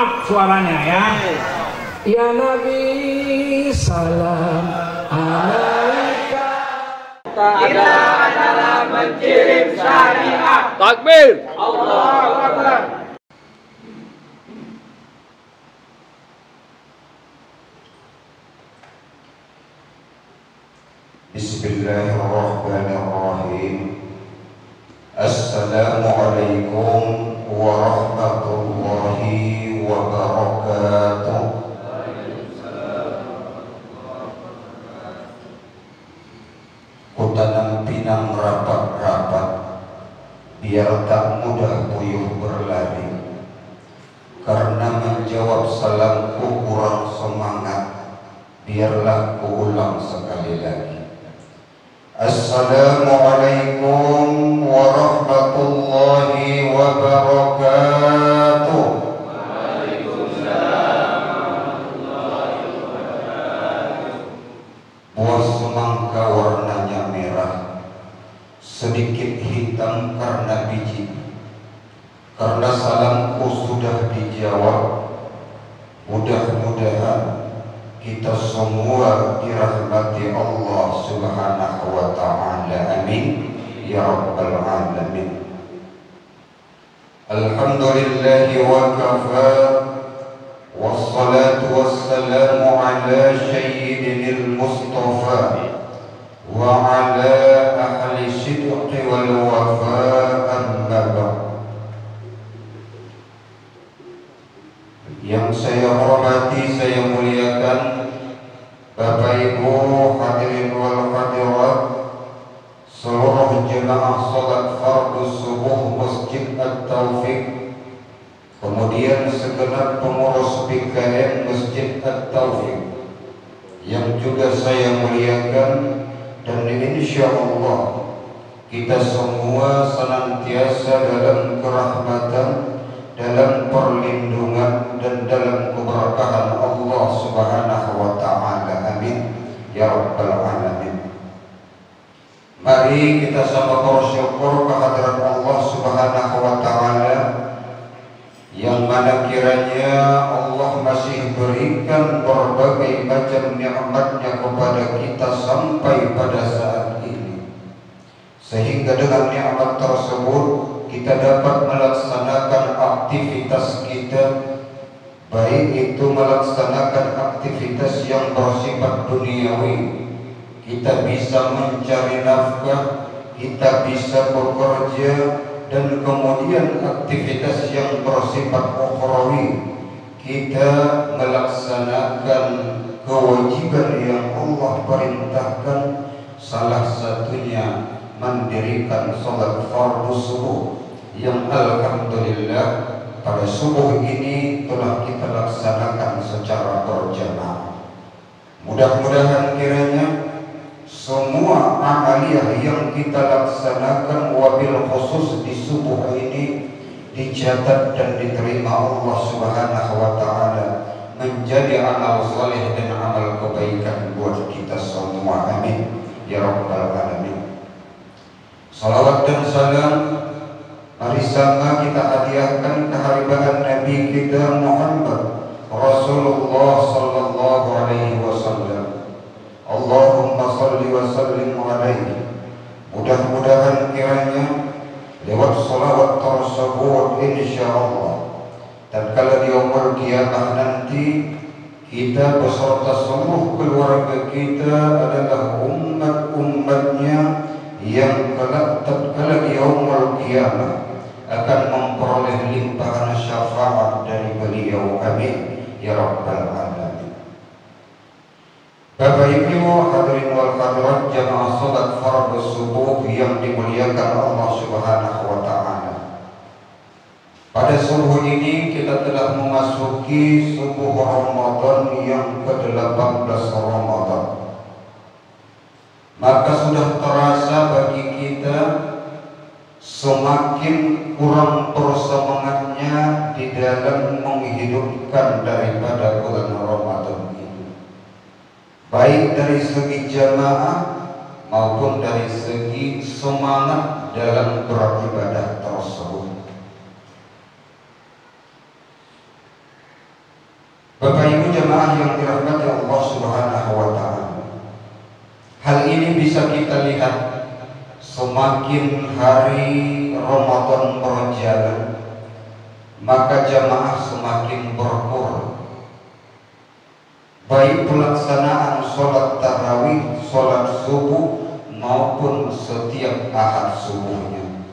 up suaranya ya. Ya Nabi salam alaika. Kita adalah menkirim syariat. Takbir. Allahu Akbar. Bismillahirrahmanirrahim. Assalamualaikum warahmatullahi wabarakatuh. Kutanam pinang rapat-rapat, biar tak mudah puyuh berlari. Karena menjawab salamku kurang semangat, biarlah kuulang sekali lagi. Assalamualaikum warahmatullahi wabarakatuh. Waalaikumsalam warahmatullahi wabarakatuh. Buah semangka warnanya merah, sedikit hitam karena biji. Karena salamku sudah dijawab, mudah-mudahan kita semua dirahmati Allah Subhanahu wa ta'ala. Amin ya rabbal alamin. Alhamdulillahi wa kafa, wassalatu wassalamu ala sayyidil mustafa wa ala ahli sidqi wal wafa, amma ba'd. Yang saya hormati, saya muliakan Bapak Ibu hadirin wal hadirat, seluruh jemaah salat fardu subuh Masjid At-Taufiq, kemudian segenap pengurus PKM Masjid At-Taufiq yang juga saya muliakan, dan insya Allah kita semua senantiasa dalam kerahmatan, dalam perlindungan dan dalam keberkahan Allah Subhanahu wa ta'ala. Amin ya rabbal alamin. Mari kita sama bersyukur kehadirat Allah Subhanahu wa ta'ala, yang mana kiranya Allah masih berikan berbagai macam nikmatnya kepada kita sampai pada saat ini, sehingga dengan nikmat tersebut kita dapat melaksanakan aktivitas kita, baik itu melaksanakan aktivitas yang bersifat duniawi, kita bisa mencari nafkah, kita bisa bekerja, dan kemudian aktivitas yang bersifat ukhrawi, kita melaksanakan kewajiban yang Allah perintahkan, salah satunya mendirikan salat fardu subuh, yang alhamdulillah pada subuh ini telah kita laksanakan secara berjamaah. Mudah-mudahan kiranya semua amaliyah yang kita laksanakan, wabil khusus di subuh ini, dicatat dan diterima Allah Subhanahu wa ta'ala menjadi amal saleh dan amal kebaikan buat kita semua. Amin ya rabbal alamin. Salawat dan salam mari sama kita hadiahkan kehadiran Nabi kita Muhammad Rasulullah sallallahu alaihi wasallam. Allahumma salli wa sallim alaihi. Mudah-mudahan kiranya lewat salawat tersebut insyaallah tatkala di yaumul qiyamah nanti, kita beserta seluruh keluarga kita adalah umat-umatnya yang kelak tatkala di yaumul qiyamah akan memperoleh limpahan syafaat dari beliau. Amin ya rabbal alamin. Bapak Ibu hadirin wal hadirat jamaah salat fardu subuh yang dimuliakan Allah Subhanahu wa ta'ala. Pada subuh ini kita telah memasuki subuh Ramadan yang ke-18 Ramadan. Maka sudah terasa bagi kita semakin kurang bersemangatnya di dalam menghidupkan daripada bulan Ramadan ini, baik dari segi jamaah maupun dari segi semangat dalam beribadah tersebut. jemaah yang dirahmati Allah Subhanahu wa taala. Hal ini bisa kita lihat semakin hari Ramadan berjalan, maka jemaah semakin berkurang. Baik pelaksanaan sholat tarawih, sholat subuh maupun setiap ahad subuhnya.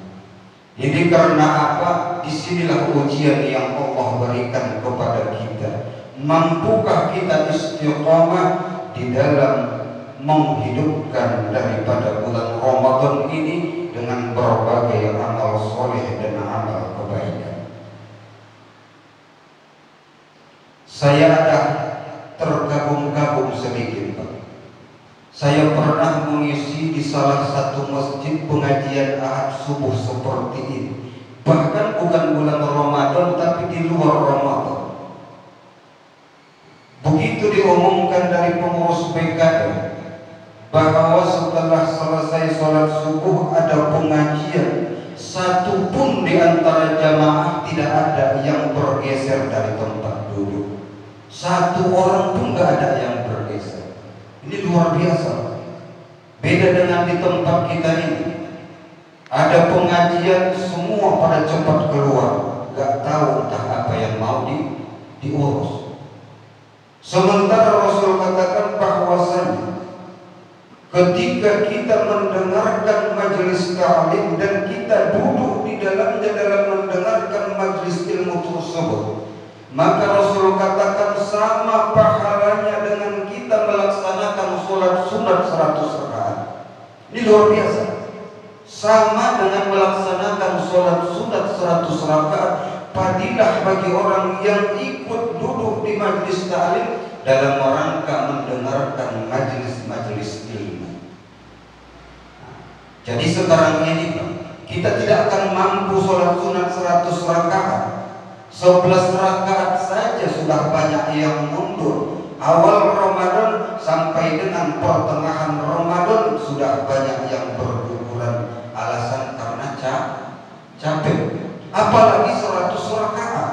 Ini karena apa? Disinilah ujian yang Allah berikan kepada kita. Mampukah kita istiqamah di dalam menghidupkan daripada bulan Ramadan ini dengan berbagai amal soleh dan amal kebaikan. Saya ada tergabung-gabung sedikit, Pak. Saya pernah mengisi di salah satu masjid pengajian ahad subuh seperti ini. Bahkan bukan bulan Ramadan tapi di luar Ramadan. Begitu diumumkan dari pengurus PKM bahwa setelah selesai sholat subuh ada pengajian, satu pun di antara jamaah tidak ada yang bergeser dari tempat duduk. Satu orang pun nggak ada yang bergeser. Ini luar biasa. Beda dengan di tempat kita ini. Ada pengajian semua pada cepat keluar, nggak tahu entah apa yang mau diurus. Sementara Rasul katakan bahwasanya ketika kita mendengarkan majelis ta'lim dan kita duduk di dalamnya dalam mendengarkan majelis ilmu tersebut, maka Rasul katakan sama pahalanya dengan kita melaksanakan sholat sunat 100 rakaat. Ini luar biasa. Sama dengan melaksanakan sholat sunat 100 rakaat, fadilah bagi orang yang ikut duduk di majelis ta'lim dalam rangka mendengarkan majelis-majelis ilmu. Jadi sekarang ini kita tidak akan mampu sholat sunat 100 rakaat. 11 rakaat saja sudah banyak yang mundur. Awal Ramadan sampai dengan pertengahan Ramadan sudah banyak yang berguguran. Alasan karena capek. Apalagi 100 rakaat.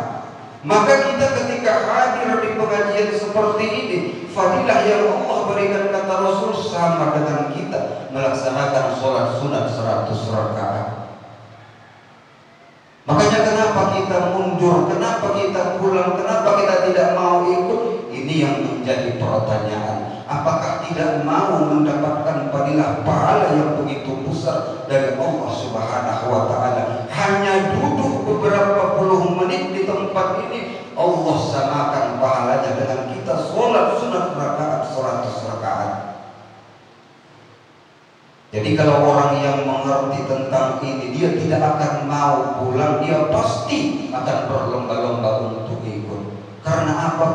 Maka kita ketika hadir di pengajian seperti ini, fadilah yang Allah berikan kata Rasul sama dengan kita melaksanakan sholat sunat 100 rakaat. Makanya kenapa kita mundur, kenapa kita pulang, kenapa kita tidak mau ikut? Ini yang menjadi pertanyaan. Apakah tidak mau mendapatkan fadilah pahala yang begitu besar dari Allah Subhanahu wa taala? Hanya duduk beberapa puluh menit di tempat ini, Allah samakan pahalanya dengan kita sholat sunat rakaat 100 rakaat. Jadi kalau orang yang mengerti tentang ini, dia tidak akan mau pulang, dia pasti akan berlomba-lomba untuk ikut. Karena apa?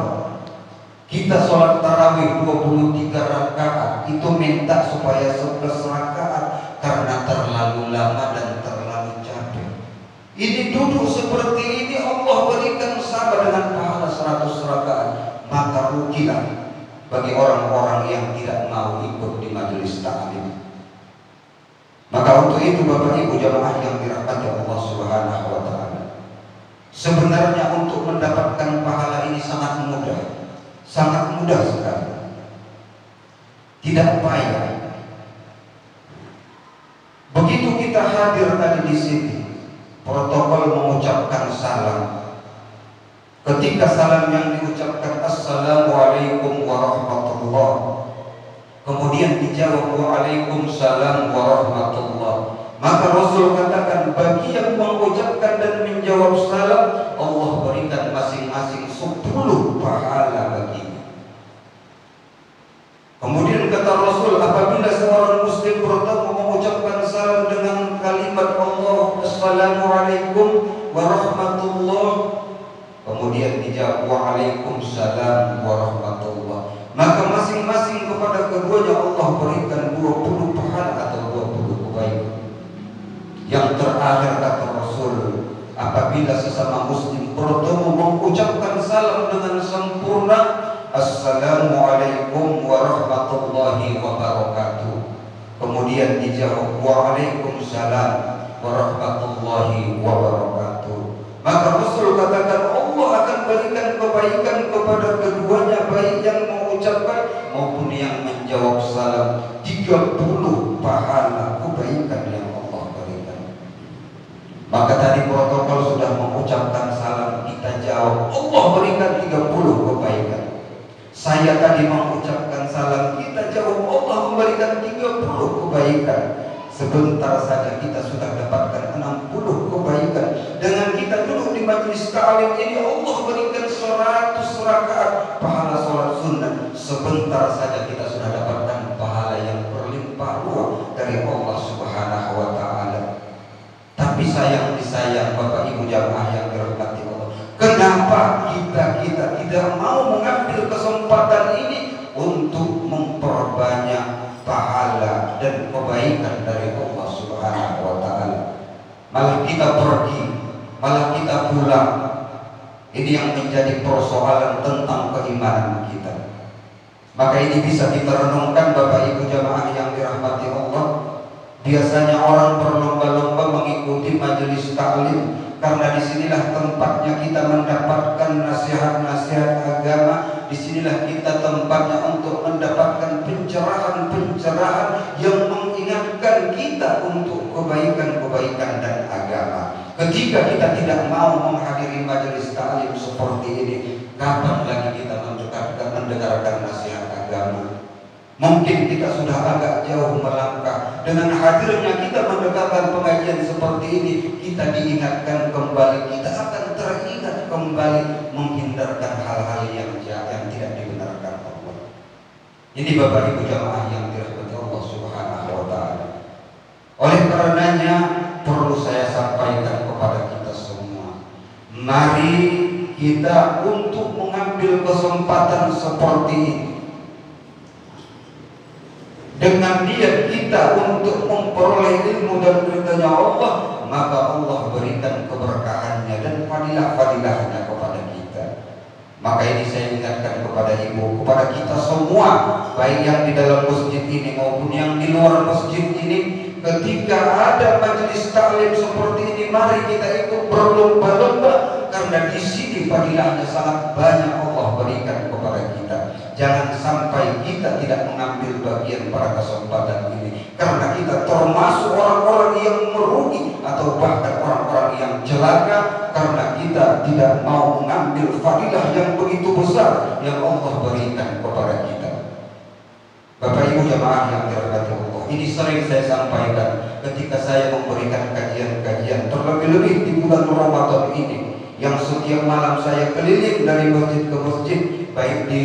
Kita sholat tarawih 23 rakaat, itu minta supaya 11 rakaat karena terlalu lama dan terlalu capek. Ini duduk seperti ini Allah berikan sama dengan pahala 100 rakaat. Maka rugilah bagi orang-orang yang tidak mau ikut di majelis ta'lim. Maka untuk itu Bapak Ibu jamaah yang dirahmati Allah Subhanahu wa taala, sebenarnya untuk mendapatkan pahala ini sangat mudah sekali. Tidak payah. Begitu kita hadir tadi di sini, protokol mengucapkan salam. Ketika salam yang diucapkan Assalamualaikum warahmatullahi, kemudian dijawab Waalaikumsalam warahmatullah, maka Rasul katakan bagi yang mengucapkan dan menjawab salam, Allah berikan masing-masing 10 pahala baginya. Kemudian kata Rasul, apabila seorang muslim bertemu mengucapkan salam dengan kalimat Allah Assalamualaikum warahmatullah, kemudian dijawab Waalaikumsalam warahmatullah, maka masing-masing kepada keduanya Allah berikan 20 pahala atau 20 kebaikan. Yang terakhir kata Rasul, apabila sesama muslim bertemu mengucapkan salam dengan sempurna, Assalamualaikum warahmatullahi wabarakatuh, kemudian dijawab Waalaikumsalam warahmatullahi wabarakatuh, maka Rasul katakan Allah akan berikan kebaikan kebaikan kepada keduanya, baik yang mengucapkan maupun yang menjawab salam. 30 pahala kebaikan yang Allah berikan. Maka tadi protokol sudah mengucapkan salam, kita jawab, Allah berikan 30 kebaikan. Saya tadi mengucapkan salam, kita jawab, Allah memberikan 30 kebaikan. Sebentar saja kita sudah dapatkan 60 kebaikan. Dengan kita duduk di majelis ta'lim ini, Allah berikan 100 rakaat pahala sholat sunnah. Sebentar saja kita sudah dapatkan pahala yang berlimpah ruah dari Allah Subhanahu wa ta'ala. Tapi sayang disayang Bapak Ibu jamaah yang dirahmati Allah, kenapa kita tidak mau mengambil kesempatan ini untuk memperbanyak pahala dan kebaikan dari Allah Subhanahu wa ta'ala? Malah kita pergi, malah kita pulang. Ini yang menjadi persoalan tentang keimanan kita. Maka ini bisa kita renungkan Bapak Ibu jamaah yang dirahmati Allah. Biasanya orang berlomba-lomba mengikuti majelis taklim karena disinilah tempatnya kita mendapatkan nasihat-nasihat agama. Disinilah kita tempatnya untuk mendapatkan pencerahan-pencerahan yang mengingatkan kita untuk kebaikan-kebaikan dan agama. Ketika kita tidak mau menghadiri majelis taklim seperti ini, kapan lagi kita mendengarkan nasihat agama? Mungkin kita sudah agak jauh melangkah. Dengan hadirnya kita mendengarkan pengajian seperti ini, kita diingatkan kembali, kita akan teringat kembali menghindarkan hal-hal yang tidak dibenarkan Allah. Ini Bapak Ibu jamaah yang dirahmati Allah Subhanahu wa ta'ala. Oleh karenanya perlu saya sampaikan kepada kita semua, mari kita untuk mengambil kesempatan seperti ini dengan niat kita untuk memperoleh ilmu dan ridha-Nya Allah, maka Allah berikan keberkahannya dan fadilah-fadilahnya kepada kita. Maka ini saya ingatkan kepada ibu, kepada kita semua, baik yang di dalam masjid ini maupun yang di luar masjid ini, ketika ada majelis taklim seperti ini, mari kita ikut berlomba-lomba, karena di sini fadilahnya sangat banyak Allah berikan kepada kita. Jangan sampai kita tidak mengambil bagian pada kesempatan ini, karena kita termasuk orang-orang yang merugi atau bahkan orang-orang yang celaka, karena kita tidak mau mengambil fadilah yang begitu besar yang Allah berikan kepada kita. Bapak Ibu jamaah yang dirahmati Allah, ini sering saya sampaikan ketika saya memberikan kajian-kajian, terlebih-lebih di bulan Ramadan ini, yang setiap malam saya keliling dari masjid ke masjid, baik di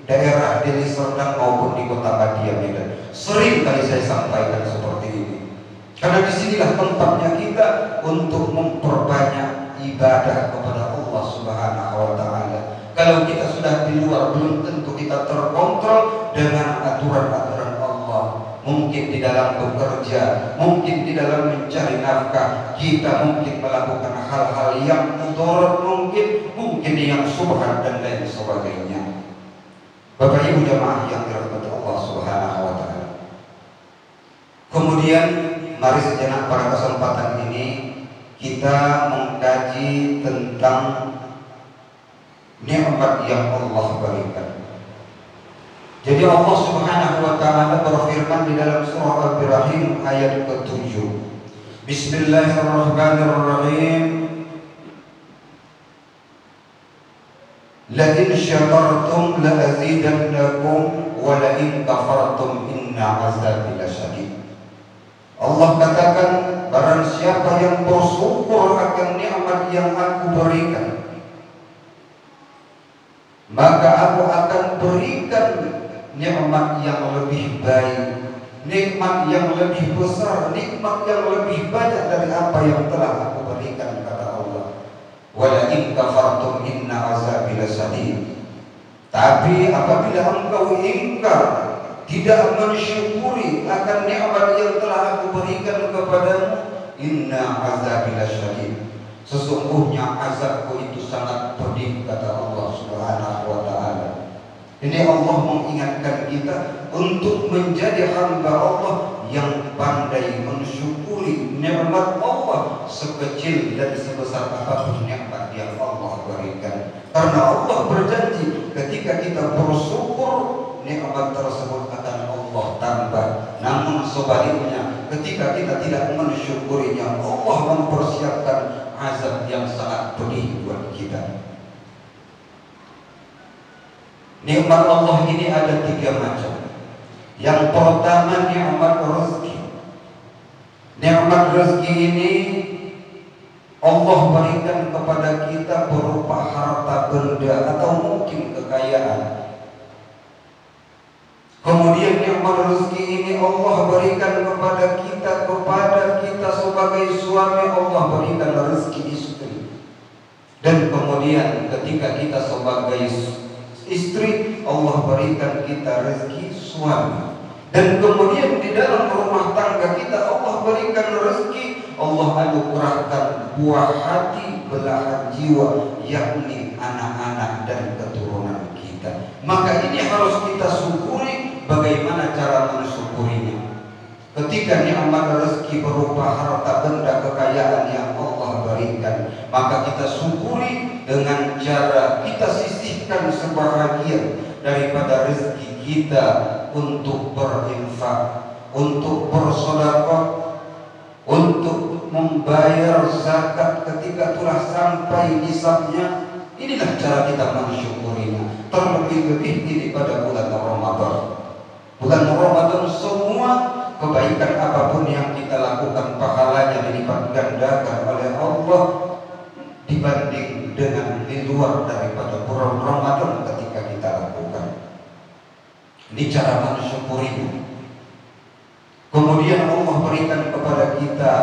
daerah Deli Serdang maupun di kota Madia Medan. Sering kali saya sampaikan seperti ini, karena disinilah tempatnya kita untuk memperbanyak ibadah kepada Allah Subhanahu wa ta'ala. Kalau kita sudah di luar, belum tentu kita terkontrol dengan aturan-aturan Allah. Mungkin di dalam bekerja, mungkin di dalam mencari nafkah, kita mungkin melakukan hal-hal yang mudarat, mungkin yang subhan dan lain sebagainya. Bapak Ibu jamaah yang dirahmati Allah Subhanahu wa ta'ala. Kemudian mari sejenak pada kesempatan ini kita mengkaji tentang nikmat yang Allah berikan. Jadi Allah Subhanahu wa ta'ala berfirman di dalam surah Al-Ibrahim ayat ke-7. Bismillahirrahmanirrahim. La in syakartum la azidannakum wa la in kafartum inna azabi lasyadid. Allah katakan, barang siapa yang bersyukur akan nikmat yang aku berikan, maka aku akan berikan nikmat yang lebih baik, nikmat yang lebih besar, nikmat yang lebih banyak dari apa yang telah aku berikan, kata Allah. Wala in kafartum inna azabi lasyadid. Tapi apabila engkau ingkar, tidak mensyukuri akan nikmat yang telah aku berikan kepadamu, inna azabi lasyadid, sesungguhnya azabku itu sangat pedih, kata Allah Subhanahu wa ta'ala. Ini Allah mengingatkan kita untuk menjadi hamba Allah yang pandai mensyukuri nikmat Allah sekecil dan sebesar apapun nikmat yang Allah berikan. Karena Allah berjanji ketika kita bersyukur, nikmat tersebut akan Allah tambah. Namun sebaliknya, ketika kita tidak mensyukurinya, Allah mempersiapkan azab yang sangat pedih buat kita. Nikmat Allah ini ada 3 macam. Yang pertama nikmat rezeki. Nikmat rezeki ini Allah berikan kepada kita berupa harta benda atau mungkin kekayaan. Kemudian nikmat rezeki ini Allah berikan kepada kita sebagai suami, Allah berikan rezeki istri. Dan kemudian ketika kita sebagai istri, Allah berikan kita rezeki suami. Dan kemudian di dalam rumah tangga kita Allah berikan rezeki, Allah anugerahkan buah hati, belahan jiwa, yakni anak-anak dan keturunan kita. Maka ini harus kita syukuri. Bagaimana cara mensyukurinya? Ketika nikmat rezeki berupa harta benda kekayaan yang Allah berikan, maka kita syukuri dengan cara kita sisihkan sebahagian daripada rezeki kita untuk berinfak, untuk bersedekah, untuk membayar zakat ketika telah sampai nisabnya. Inilah cara kita mensyukurinya. Terlebih-lebih ini pada bulan Ramadan. Bulan Ramadan semua kebaikan apapun yang kita lakukan pahalanya dilipat gandakan oleh Allah dibanding dengan di luar daripada bulan Ramadan ketika kita lakukan. Ini cara mensyukurinya. Kemudian Allah berikan kepada kita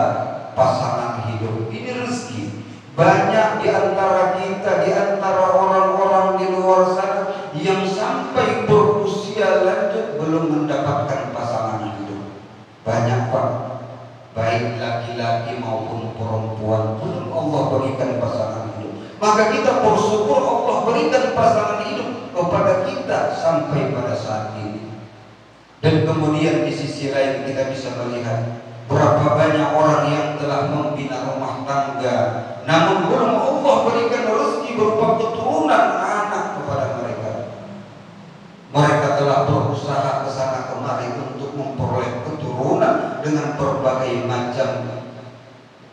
pasangan hidup. Ini rezeki. Banyak di antara kita, di antara orang-orang di luar sana yang sampai berusia lanjut belum mendapatkan pasangan hidup. Banyak Pak, baik laki-laki maupun perempuan, belum Allah berikan pasangan hidup. Maka kita bersyukur Allah berikan pasangan hidup kepada kita sampai pada saat ini. Dan kemudian di sisi lain kita bisa melihat berapa banyak orang yang telah membina rumah tangga, namun belum Allah berikan rezeki berupa keturunan anak kepada mereka. Mereka telah berusaha kesana kemari untuk memperoleh keturunan dengan berbagai macam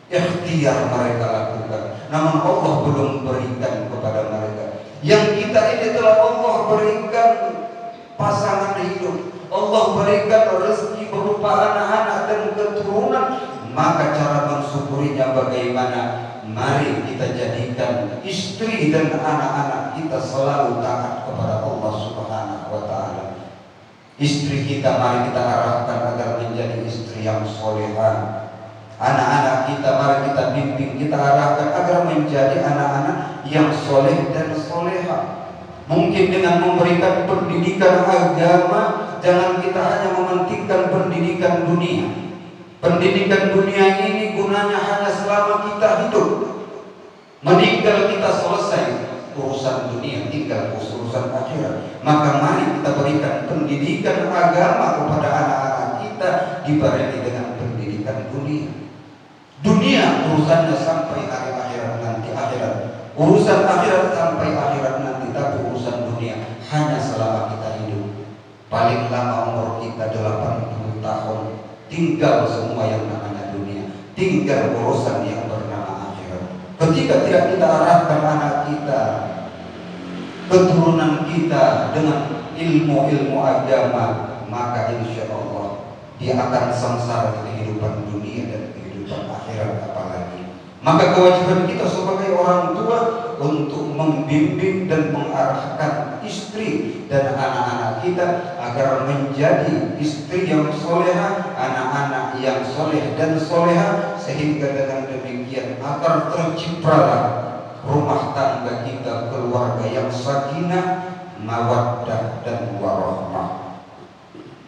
ikhtiar mereka lakukan, namun Allah belum berikan kepada mereka. Yang kita ini telah Allah berikan pasangan hidup, Allah berikan rezeki berupa anak-anak dan keturunan. Maka cara mensyukurinya bagaimana? Mari kita jadikan istri dan anak-anak kita selalu taat kepada Allah Subhanahu wa ta'ala. Istri kita mari kita arahkan agar menjadi istri yang solehah. Anak-anak kita mari kita bimbing, kita arahkan agar menjadi anak-anak yang soleh dan solehah. Mungkin dengan memberikan pendidikan agama, jangan kita hanya mementingkan pendidikan dunia. Pendidikan dunia ini gunanya hanya selama kita hidup. Meninggal kita selesai urusan dunia, tinggal urusan akhirat. Maka mari kita berikan pendidikan agama kepada anak-anak kita dibarengi dengan pendidikan dunia. Dunia urusannya sampai hari akhirat nanti, akhirat. Urusan akhirat sampai akhirat nanti, tapi urusan dunia hanya selama kita hidup. Paling lama umur kita 80 tahun. Tinggal semua yang namanya dunia, tinggal urusan yang bernama akhirat. Ketika tidak kita arahkan anak kita, keturunan kita dengan ilmu-ilmu agama, maka insya Allah dia akan sengsara di kehidupan dunia dan kehidupan akhirat apalagi. Maka kewajiban kita sebagai orang tua untuk membimbing dan mengarahkan istri dan anak-anak kita agar menjadi istri yang soleha, anak-anak yang soleh dan soleha, sehingga dengan demikian agar terciptalah rumah tangga kita, keluarga yang sakinah, mawaddah dan warahmah.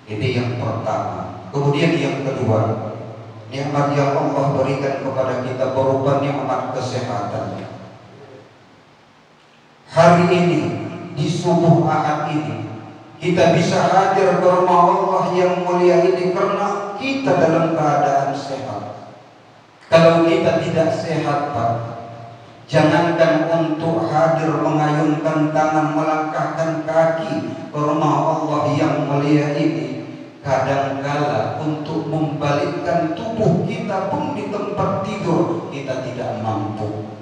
Ini yang pertama. Kemudian yang kedua, nikmat yang Allah berikan kepada kita berupa nikmat kesehatan. Hari ini di subuh Ahad ini kita bisa hadir ke rumah Allah yang mulia ini karena kita dalam keadaan sehat. Kalau kita tidak sehat Pak, Jangankan untuk hadir mengayunkan tangan, melangkahkan kaki ke rumah Allah yang mulia ini, kadangkala untuk membalikkan tubuh kita pun di tempat tidur kita tidak mampu.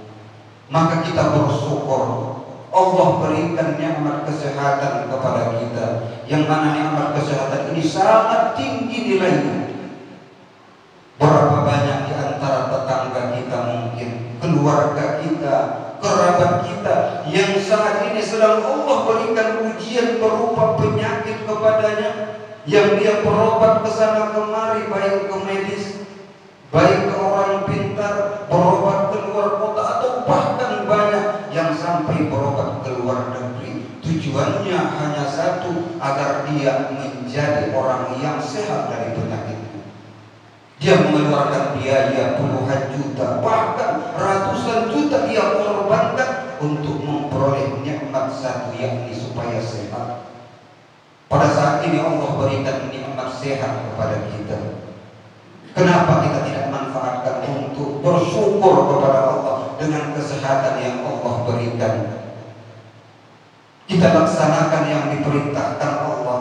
Maka kita bersyukur Allah berikan nikmat kesehatan kepada kita, yang mana nikmat kesehatan ini sangat tinggi nilainya. Berapa banyak di antara tetangga kita, mungkin keluarga kita, kerabat kita yang saat ini sedang Allah berikan ujian berupa penyakit kepadanya, yang dia berobat ke sana kemari, baik ke medis, baik ke orang pintar, berobat ke luar kota, atau bahkan banyak yang sampai berobat ke luar negeri. Tujuannya hanya satu, agar dia menjadi orang yang sehat dari penyakitnya. Dia mengeluarkan biaya puluhan juta, bahkan ratusan juta dia korbankan untuk memperoleh nikmat satu, yakni supaya sehat. Pada saat ini Allah berikan nikmat sehat kepada kita. Kenapa kita tidak manfaatkan untuk bersyukur kepada Allah dengan kesehatan yang Allah berikan? Kita laksanakan yang diperintahkan Allah.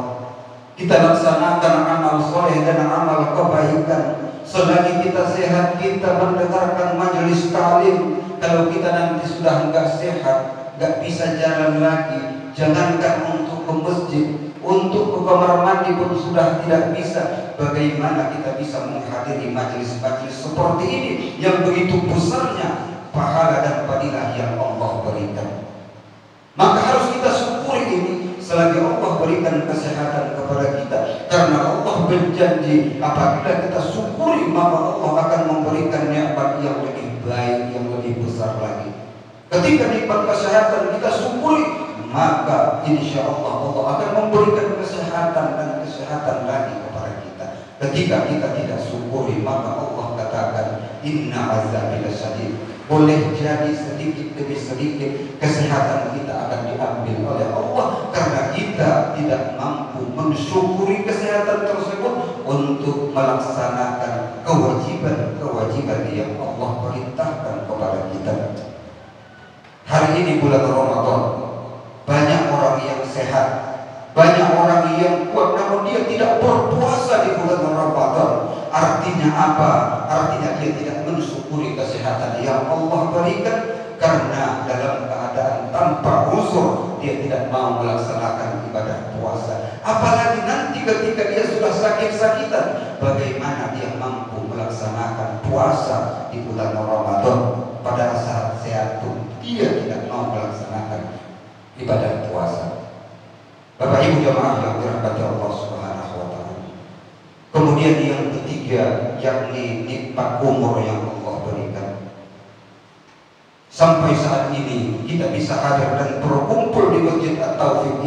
Kita laksanakan amal soleh dan amal kebaikan. Selagi kita sehat, kita mendengarkan majelis taklim. Kalau kita nanti sudah enggak sehat, enggak bisa jalan lagi, jangankan untuk ke masjid, untuk ke kamar mandi pun sudah tidak bisa. Bagaimana kita bisa menghadiri majelis-majelis seperti ini yang begitu besarnya pahala dan fadilah yang Allah berikan? Maka harus kita syukuri ini selagi Allah berikan kesehatan kepada kita, karena Allah berjanji apabila kita syukuri maka Allah akan memberikan nikmat yang lebih baik, yang lebih besar lagi. Ketika nikmat kesehatan kita syukuri, maka insya Allah Allah akan memberikan kesehatan dan kesehatan lagi kepada kita. Ketika kita tidak syukuri, maka Allah katakan inna azabi lasyadid. Boleh jadi sedikit demi sedikit kesehatan kita akan diambil oleh Allah karena kita tidak mampu mensyukuri kesehatan tersebut untuk melaksanakan kewajiban-kewajiban yang Allah perintahkan kepada kita. Hari ini bulan Ramadan, banyak orang yang sehat, banyak orang yang kuat, namun dia tidak berpuasa di bulan Ramadan. Artinya apa? Artinya dia tidak mensyukuri kesehatan yang Allah berikan, karena dalam keadaan tanpa uzur dia tidak mau melaksanakan ibadah puasa. Apalagi nanti ketika dia sudah sakit-sakitan, bagaimana dia mampu melaksanakan puasa di bulan Ramadan? Pada saat sehat pun dia tidak mau melaksanakan ibadah puasa. Bapak Ibu jemaah yang dirahmati Allah Subhanahu wa taala. Kemudian yang ketiga, yakni nikmat umur yang Allah berikan. Sampai saat ini kita bisa hadir dan berkumpul di Masjid At-Taufik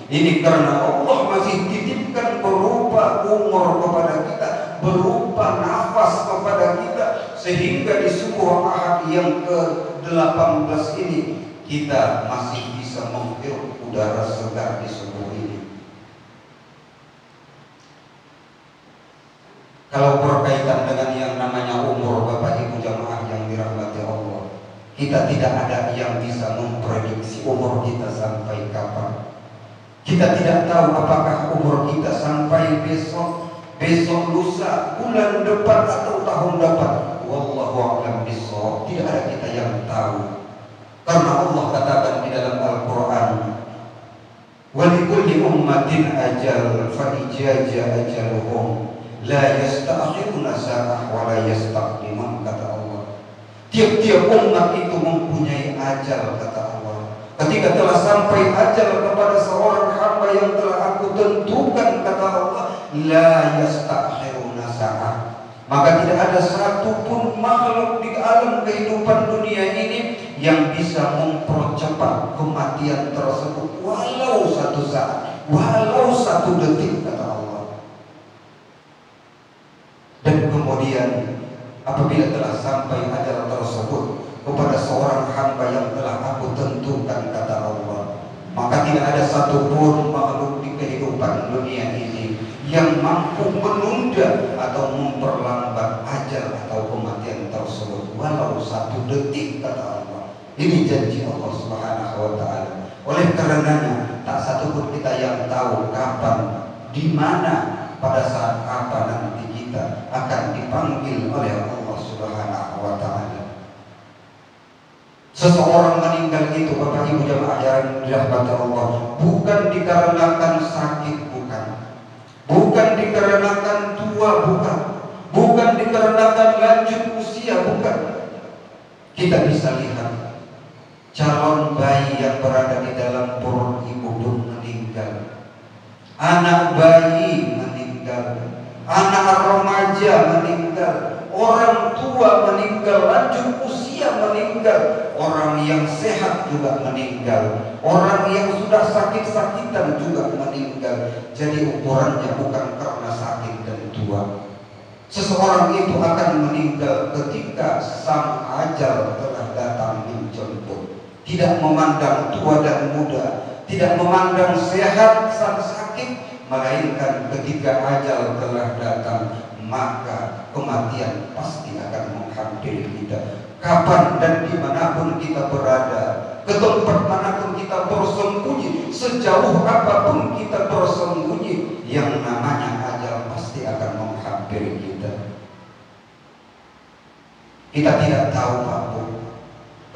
ini karena Allah masih titipkan berupa umur kepada kita, berupa nafas kepada kita, sehingga di sebuah ahad yang ke-18 ini kita masih bisa menghirup udara segar di subuh ini. Kalau berkaitan dengan yang namanya umur, Bapak Ibu jamaah yang dirahmati Allah, kita tidak ada yang bisa memprediksi umur kita sampai kapan. Kita tidak tahu apakah umur kita sampai besok lusa, bulan depan atau tahun depan. Wallahu a'lam bishawab. Tidak ada kita yang tahu. Karena Allah katakan di dalam Al-Quran, wa likulli ummatin ajal fa ijaja ajaluhum la yasta'khiruna sa'ah wa la yastaqdimun, kata Allah. Tiap-tiap umat itu mempunyai ajal, kata Allah. Ketika telah sampai ajal kepada seorang hamba yang telah aku tentukan, kata Allah, la yasta'khiruna sa'ah, maka tidak ada satupun makhluk di alam kehidupan dunia ini yang bisa mempercepat kematian tersebut walau satu saat, walau satu detik, kata Allah. Dan kemudian apabila telah sampai ajal tersebut kepada seorang hamba yang telah aku tentukan, kata Allah, maka tidak ada satupun makhluk di kehidupan dunia ini yang mampu menunda atau memperlambat ajal atau kematian tersebut walau satu detik, kata Allah. Ini janji Allah Subhanahu wa Ta'ala. Oleh karenanya, tak satu pun kita yang tahu kapan, di mana, pada saat apa nanti kita akan dipanggil oleh Allah Subhanahu wa Ta'ala. Seseorang meninggal itu, Bapak Ibu jamaah yang dirahmati Allah, bukan dikarenakan sakit, bukan dikarenakan tua, bukan dikarenakan lanjut usia, bukan. Kita bisa lihat calon bayi yang berada di dalam perut ibu pun meninggal, anak bayi meninggal, anak remaja meninggal, orang tua meninggal, lanjut usia meninggal, orang yang sehat juga meninggal, orang yang sudah sakit-sakitan juga meninggal. Jadi ukurannya bukan karena sakit dan tua. Seseorang itu akan meninggal ketika sang ajal telah datang menjemput. Tidak memandang tua dan muda, tidak memandang sehat sang sakit, melainkan ketika ajal telah datang, maka kematian pasti akan menghampiri kita. Kapan dan dimanapun kita berada, ke tempat manapun kita bersembunyi, sejauh apapun kita bersembunyi, yang namanya ajal pasti akan menghampiri kita. Kita tidak tahu Pak Bu,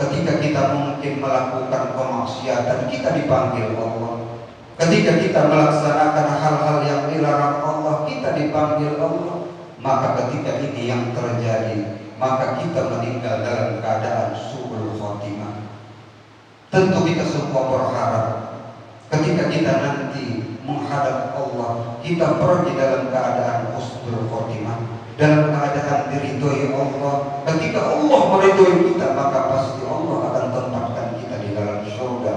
ketika kita mungkin melakukan kemaksiatan, kita dipanggil Allah. Ketika kita melaksanakan hal-hal yang dilarang Allah, kita dipanggil Allah. Maka ketika ini yang terjadi, maka kita meninggal dalam keadaan su'ul khotimah. Tentu kita semua berharap ketika kita nanti menghadap Allah, kita pergi dalam keadaan husnul khotimah, dalam keadaan diridhoi Allah. Ketika Allah meridhoi kita, maka pasti Allah akan tempatkan kita di dalam surga.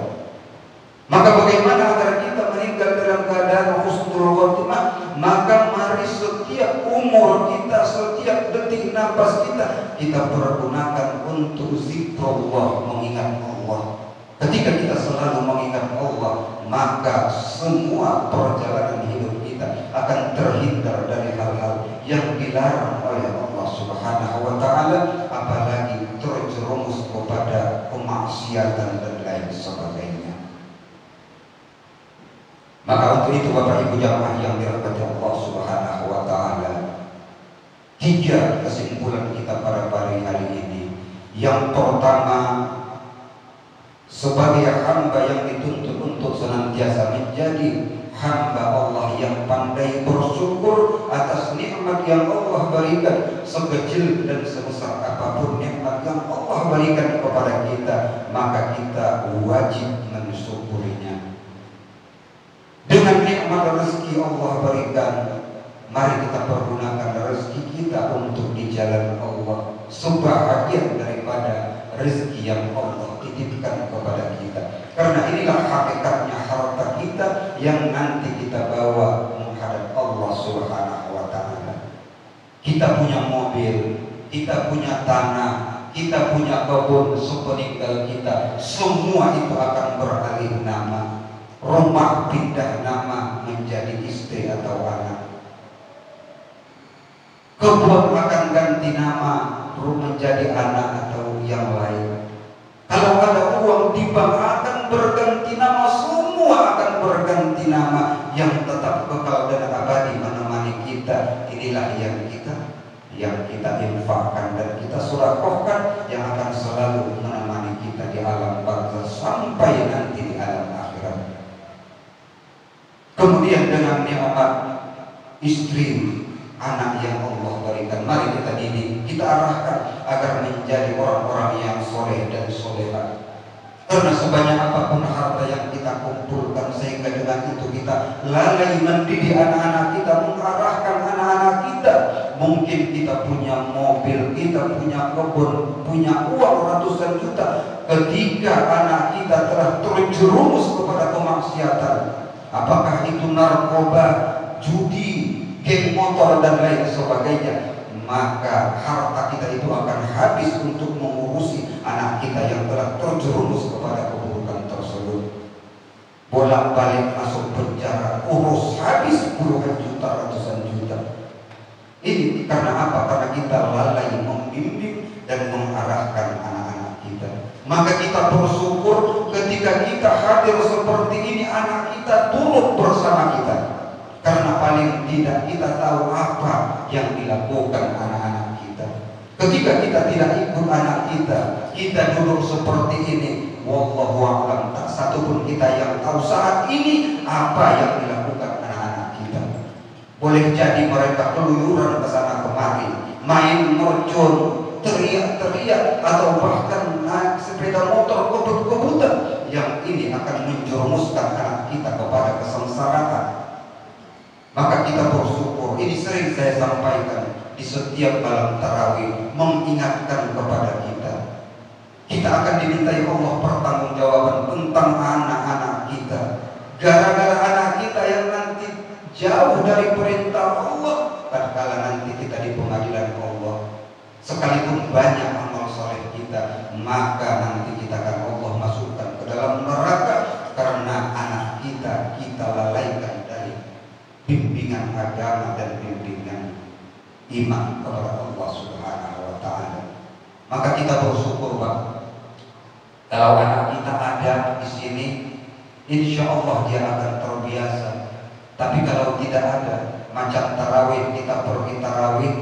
Maka bagaimana agar kita meninggal dalam keadaan husnul khotimah? Maka mari setiap umur kita, setiap detik nafas kita pergunakan untuk zikrullah, mengingat Allah. Ketika kita selalu mengingat Allah, maka semua perjalanan hidup kita akan terhindar dari hal-hal yang dilarang oleh Allah Subhanahu wa Ta'ala, apalagi terjerumus kepada kemaksiatan dan lain sebagainya. Maka untuk itu Bapak Ibu jamaah yang dirahmati Allah Subhanahu wa Ta'ala, 3 kesimpulan kita pada hari ini. Yang pertama, sebagai hamba yang dituntut untuk senantiasa menjadi hamba Allah yang pandai bersyukur atas nikmat yang Allah berikan, sekecil dan sebesar apapun nikmat yang Allah berikan kepada kita, maka kita wajib mensyukurinya. Dengan nikmat rezeki Allah berikan, mari kita pergunakan rezeki kita untuk di jalan Allah, sebahagian daripada rezeki yang Allah titipkan kepada kita. Karena inilah hakikatnya harta kita yang nanti kita bawa menghadap Allah Subhanahu wa Ta'ala. Kita punya mobil, kita punya tanah, kita punya kebun sepeninggal kita, semua itu akan beralih nama. Rumah pindah nama menjadi istri atau anak. Kebun akan ganti nama menjadi anak atau yang lain. Kalau ada uang di bank akan berganti nama, semua akan berganti nama. Yang tetap kekal dan abadi menemani kita, inilah yang kita infakkan dan kita sedekahkan, yang akan selalu menemani kita di alam barzakh sampai nanti di alam akhirat. Kemudian dengan nikmat istri, anak yang Allah berikan, mari kita didik, kita arahkan agar menjadi orang-orang yang soleh dan solehah. Karena sebanyak apapun harta yang kita kumpulkan, sehingga dengan itu kita lalai mendidik anak-anak kita, mengarahkan anak-anak kita. Mungkin kita punya mobil, kita punya kebun, punya uang ratusan juta. Ketika anak kita telah terjerumus kepada kemaksiatan, apakah itu narkoba, judi, geng motor dan lain sebagainya, maka harta kita itu akan habis untuk mengurusi anak kita yang telah terjerumus kepada keburukan tersebut. Bolak-balik masuk penjara, urus habis puluhan juta, ratusan juta. Ini karena apa? Karena kita lalai membimbing dan mengarahkan anak-anak kita. Maka kita bersyukur ketika kita hadir seperti ini, anak kita turut bersama kita. Karena paling tidak kita tahu apa yang dilakukan anak-anak kita. Ketika kita tidak ikut anak kita duduk seperti ini, wallahu a'lam, tak satu pun kita yang tahu saat ini apa yang dilakukan anak-anak kita. Boleh jadi mereka keluyuran ke sana kemari, main mercon, teriak-teriak, atau bahkan naik sepeda motor kebut-kebutan, yang ini akan menjerumuskan anak kita kepada kesengsaraan. Maka kita bersyukur. Ini sering saya sampaikan di setiap malam tarawih, mengingatkan kepada kita. Kita akan dimintai Allah pertanggungjawaban tentang anak-anak kita. Gara-gara anak kita yang nanti jauh dari perintah Allah, tatkala nanti kita di pengadilan Allah, sekalipun banyak amal soleh kita, maka nanti kita akan Allah masukkan ke dalam neraka karena anak kita lalaikan dari bimbingan agama dan bimbingan iman kepada Allah Subhanahu wa Ta'ala. Maka kita bersyukur, Pak, kalau anak kita ada di sini, insya Allah dia akan terbiasa. Tapi kalau tidak ada, macam tarawih, kita pergi tarawih,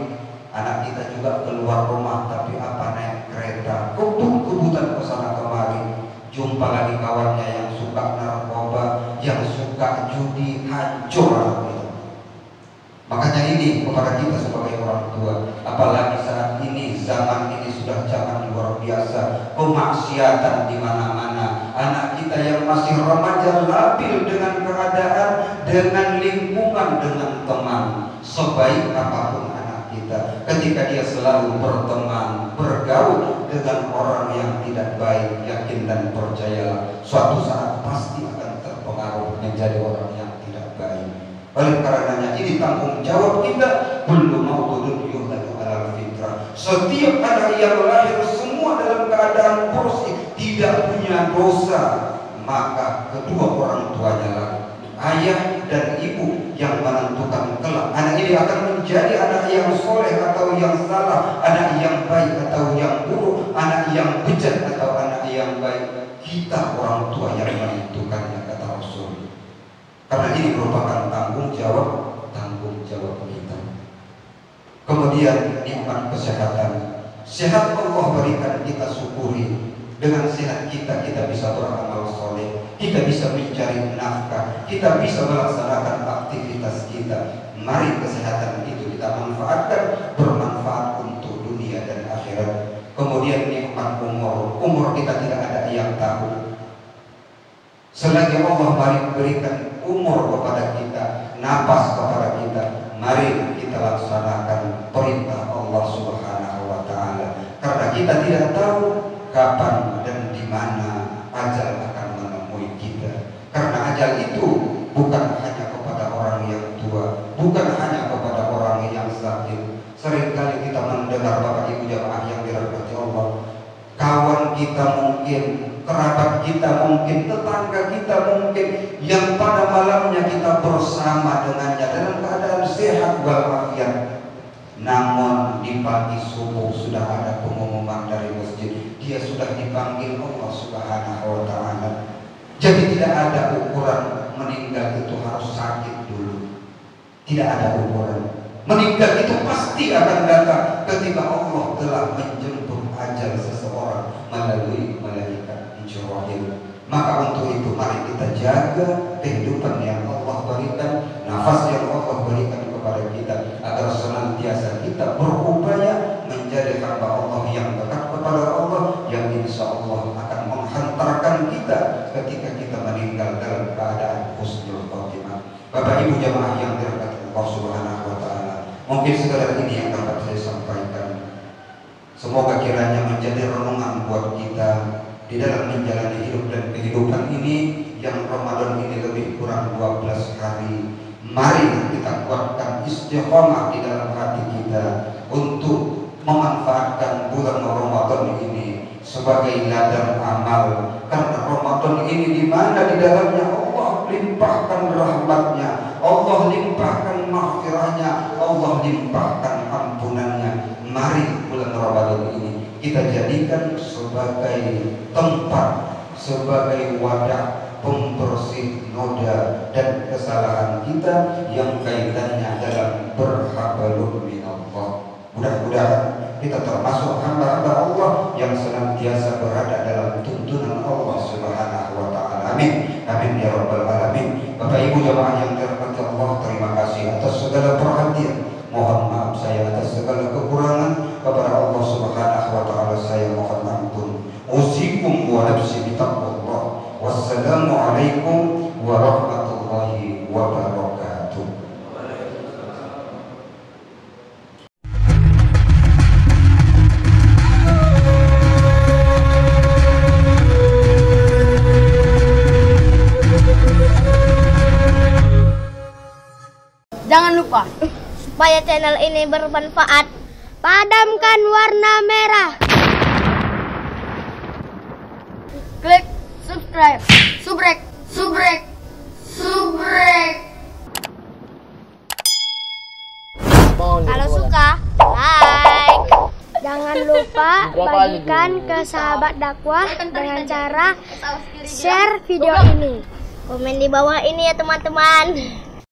anak kita juga keluar rumah, tapi apa naik kereta, kebut-kebutan ke sana kemari, jumpa lagi kawannya yang suka narkoba, yang suka judi, hancur anak kita. Makanya ini kepada kita sebagai orang tua, apalagi saat ini, zaman ini sudah zaman luar biasa, kemaksiatan di mana-mana. Anak kita yang masih remaja labil dengan keadaan, dengan lingkungan, dengan teman, sebaik apapun anak kita, ketika dia selalu berteman, bergaul dengan orang yang tidak baik, yakin dan percayalah, suatu saat pasti akan terpengaruh menjadi orang yang tidak baik. Oleh karenanya ini tanggung jawab kita. Kullu mauludun yuladu alal fitrah. Setiap anak yang lahir semua dalam keadaan bersih, tidak punya dosa, maka kedua orang tuanya lah, ayah dan ibu, yang menentukan kelak anak ini akan menjadi anak yang soleh atau yang salah, anak yang baik atau yang buruk, anak yang bejat atau anak yang baik. Kita orang tua yang menentukannya, kata Rasul. Karena ini merupakan tanggung jawab kita. Kemudian nikmat kesehatan. Sehat Allah berikan, kita syukuri. Dengan sehat kita bisa beramal soleh, kita bisa mencari nafkah, kita bisa melaksanakan aktivitas kita. Mari kesehatan itu kita manfaatkan, bermanfaat untuk dunia dan akhirat. Kemudian nikmat umur kita tidak ada yang tahu. Selagi Allah berikan umur kepada kita, napas kepada kita, mari kita laksanakan perintah Allah Subhanahu wa Ta'ala. Karena kita tidak tahu kapan dan di mana ajal akan menemui kita. Karena ajal itu bukan hanya kepada orang yang tua, bukan hanya kepada orang yang sakit. Seringkali kita mendengar, Bapak Ibu jamaah yang dirahmati Allah, kawan kita mungkin, kerabat kita mungkin, tetangga kita mungkin, yang pada malamnya kita bersama dengannya dalam keadaan sehat walafiat, namun di pagi subuh sudah ada pengumuman dari masjid, dia sudah dipanggil Allah Subhanahu wa Ta'ala. Jadi tidak ada ukuran meninggal itu harus sakit dulu, tidak ada ukuran. Meninggal itu pasti akan datang ketika Allah telah menjemput ajal seseorang melalui malaikat Jibril. Maka untuk itu mari kita jaga kehidupan yang Allah berikan, nafas yang Allah berikan kepada kita, agar senantiasa kita berupaya menjadi hamba Allah yang dekat kepada Allah, yang insya Allah akan menghantarkan kita ketika kita meninggal dalam keadaan husnul khotimah. Bapak Ibu jamaah yang dirahmati Allah Subhanahu wa Ta'ala, mungkin sekadar ini yang dapat saya sampaikan. Semoga kiranya menjadi renungan buat kita di dalam menjalani hidup dan kehidupan ini, yang Ramadan ini lebih kurang 12 hari. Mari kita kuatkan istiqomah di dalam hati kita untuk memanfaatkan bulan Ramadan ini sebagai ladang amal. Karena Ramadan ini di mana di dalamnya Allah limpahkan rahmatnya, Allah limpahkan maghfirahnya, Allah limpahkan ampunannya. Mari bulan Ramadan ini kita jadikan sebagai tempat, sebagai wadah pembersih noda dan kesalahan kita yang kaitannya dalam berhablum minallah. Mudah-mudahan kita termasuk hamba-hamba Allah yang senantiasa berada dalam tuntunan Allah Subhanahu wa taala. Amin. Amin ya rabbal alamin. Bapak Ibu jamaah yang dirahmati Allah, terima kasih atas segala perhatian. Mohon maaf saya atas segala kekurangan. Kepada Allah Subhanahu wa taala saya mohon ampun. Usikum wa nafsi bitaqwallah. Wassalamualaikum warahmatullahi wabarakatuh. Jangan lupa, supaya channel ini bermanfaat, padamkan warna merah. Klik subscribe, subrek. Kalau suka, like. Jangan lupa bagikan ke sahabat dakwah dengan cara share video ini. Komen di bawah ini ya teman-teman.